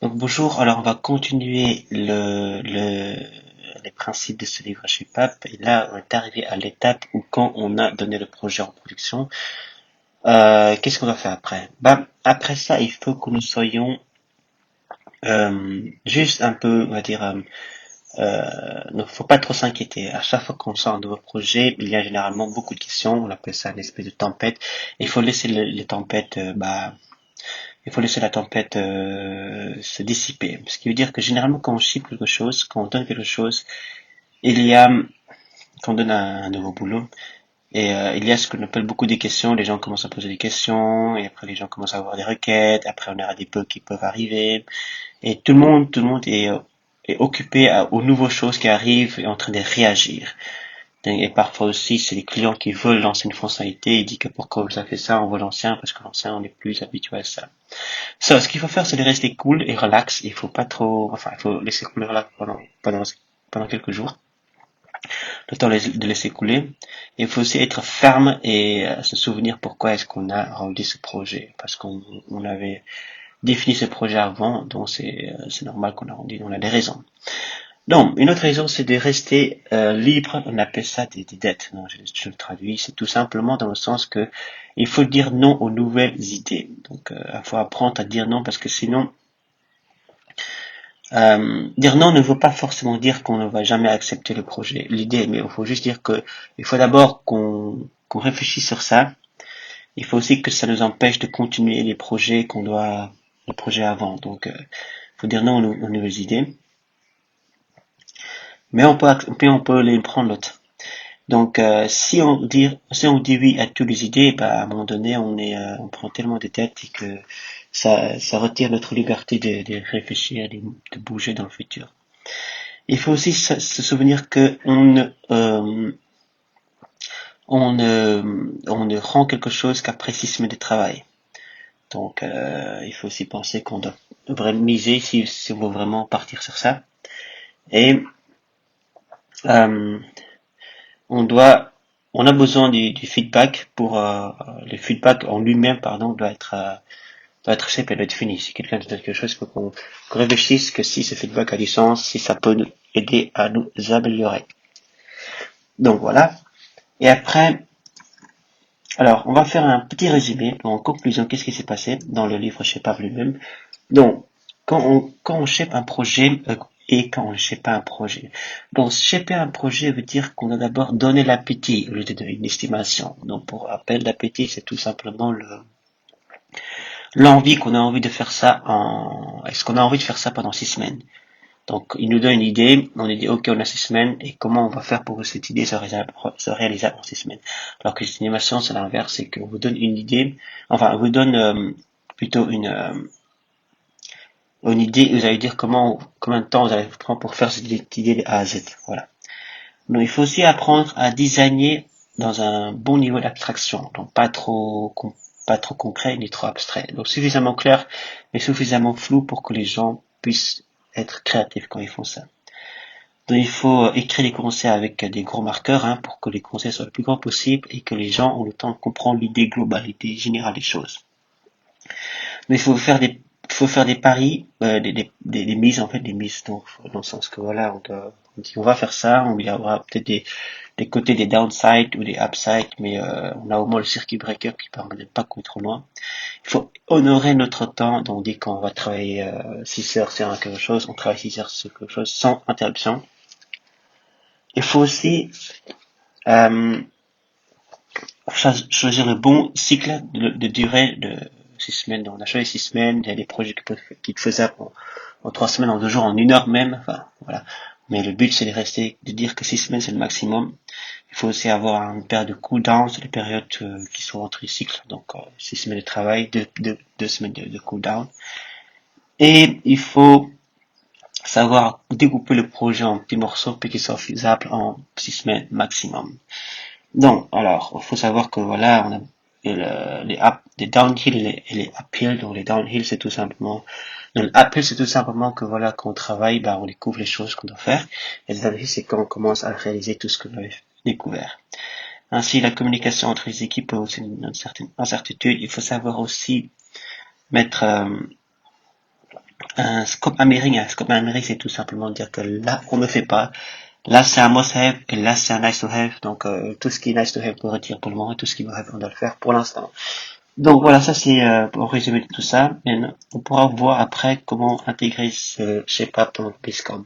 Donc bonjour, alors on va continuer les principes de ce livre chez Pape. Et là, on est arrivé à l'étape où quand on a donné le projet en production, qu'est-ce qu'on va faire après? Après ça, il faut que nous soyons juste un peu, on va dire, ne faut pas trop s'inquiéter. À chaque fois qu'on sort un nouveau projet, il y a généralement beaucoup de questions. On appelle ça une espèce de tempête. Il faut laisser les tempêtes, il faut laisser la tempête se dissiper. Ce qui veut dire que généralement quand on ship quelque chose, quand on donne quelque chose, il y a, quand on donne un nouveau boulot, et il y a ce qu'on appelle beaucoup de questions, les gens commencent à poser des questions, et après les gens commencent à avoir des requêtes, après on aura des bugs qui peuvent arriver, et tout le monde est occupé aux nouvelles choses qui arrivent et en train de réagir. Et parfois aussi, c'est les clients qui veulent lancer une fonctionnalité, ils disent que pourquoi vous avez fait ça, on veut l'ancien, parce que l'ancien, on n'est plus habitué à ça. Ce qu'il faut faire, c'est de rester cool et relax. Il faut pas trop, enfin, il faut laisser couler relax pendant quelques jours. Le temps de laisser couler. Il faut aussi être ferme et se souvenir pourquoi est-ce qu'on a rendu ce projet. Parce qu'on avait défini ce projet avant, donc c'est normal qu'on a rendu, on a des raisons. Donc, une autre raison, c'est de rester libre. On appelle ça des dettes. Non, je le traduis. C'est tout simplement dans le sens que il faut dire non aux nouvelles idées. Donc, il faut apprendre à dire non parce que sinon, dire non ne veut pas forcément dire qu'on ne va jamais accepter le projet, l'idée, mais il faut juste dire que il faut d'abord qu'on réfléchisse sur ça. Il faut aussi que ça nous empêche de continuer les projets avant. Donc, il faut dire non aux nouvelles idées, mais on peut les prendre l'autre. Donc, si on dit oui à toutes les idées, bah, à un moment donné, on prend tellement de tête et que ça retire notre liberté de réfléchir, de bouger dans le futur. Il faut aussi se souvenir que on ne rend quelque chose qu'après 6 semaines de travail. Donc, il faut aussi penser qu'on devrait miser si on veut vraiment partir sur ça. Et euh, on doit, on a besoin du feedback pour le feedback en lui-même, pardon, doit être simple et doit être fini. Si quelqu'un te donne quelque chose, il faut qu'on réfléchisse que si ce feedback a du sens, si ça peut nous aider à nous améliorer. Donc voilà. Et après, alors, on va faire un petit résumé. En conclusion, qu'est-ce qui s'est passé dans le livre chez Pavle lui-même. Donc, quand on shape un projet et quand on ne shape pas un projet. Donc, shaper un projet veut dire qu'on a d'abord donné l'appétit au lieu de donner une estimation. Donc, pour rappel, l'appétit, c'est tout simplement l'envie qu'on a envie de faire ça est-ce qu'on a envie de faire ça pendant 6 semaines? Donc, il nous donne une idée, on lui dit, ok, on a 6 semaines, et comment on va faire pour que cette idée se réalise en 6 semaines? Alors que l'estimation, c'est l'inverse, c'est qu'on vous donne une idée, enfin, on vous donne plutôt une idée, vous allez dire combien de temps vous allez prendre pour faire cette idée de A à Z. Voilà. Donc, il faut aussi apprendre à designer dans un bon niveau d'abstraction, donc pas trop concret ni trop abstrait. Donc, suffisamment clair, mais suffisamment flou pour que les gens puissent être créatifs quand ils font ça. Donc, il faut écrire les conseils avec des gros marqueurs pour que les conseils soient le plus grands possible et que les gens ont le temps de comprendre l'idée globale, l'idée générale des choses. Mais il faut faire des paris, des mises en fait, des mises dans le sens que voilà, on dit on va faire ça, il y aura peut-être des côtés, des downsides ou des upsides, mais on a au moins le circuit breaker qui permet de ne pas courir trop loin. Il faut honorer notre temps, donc on dit qu'on va travailler 6 heures sur quelque chose, on travaille 6 heures sur quelque chose sans interruption. Il faut aussi euh, choisir le bon cycle de durée de 6 semaines. Donc, on a choisi 6 semaines. Il y a des projets qui faisaient en 3 semaines, en 2 jours, en 1 heure même. Enfin, voilà. Mais le but, c'est de dire que 6 semaines, c'est le maximum. Il faut aussi avoir une période de cool-down, c'est les périodes qui sont entre les cycles. Donc, 6 semaines de travail, 2 semaines de cool-down. Et il faut savoir découper le projet en petits morceaux pour qu'il soit faisable en 6 semaines maximum. Donc, alors, il faut savoir que voilà, on a les downhill et les uphill. Donc, les downhill, c'est tout simplement, donc, le uphill, c'est tout simplement que voilà, quand on travaille, bah, on découvre les choses qu'on doit faire. Et les downhill, c'est quand on commence à réaliser tout ce qu'on avait découvert. Ainsi, la communication entre les équipes peut aussi une certaine incertitude. Il faut savoir aussi mettre, Un scope américain. Un scope américain, c'est tout simplement dire que là, on ne fait pas. Là, c'est un must-have et là, c'est un nice-to-have. Donc, tout ce qui est nice-to-have, on le retire pour le moment et tout ce qui est must-have, on doit le faire pour l'instant. Donc voilà, ça c'est pour résumer tout ça. Et on pourra voir après comment intégrer ce shape-up dans Basecamp.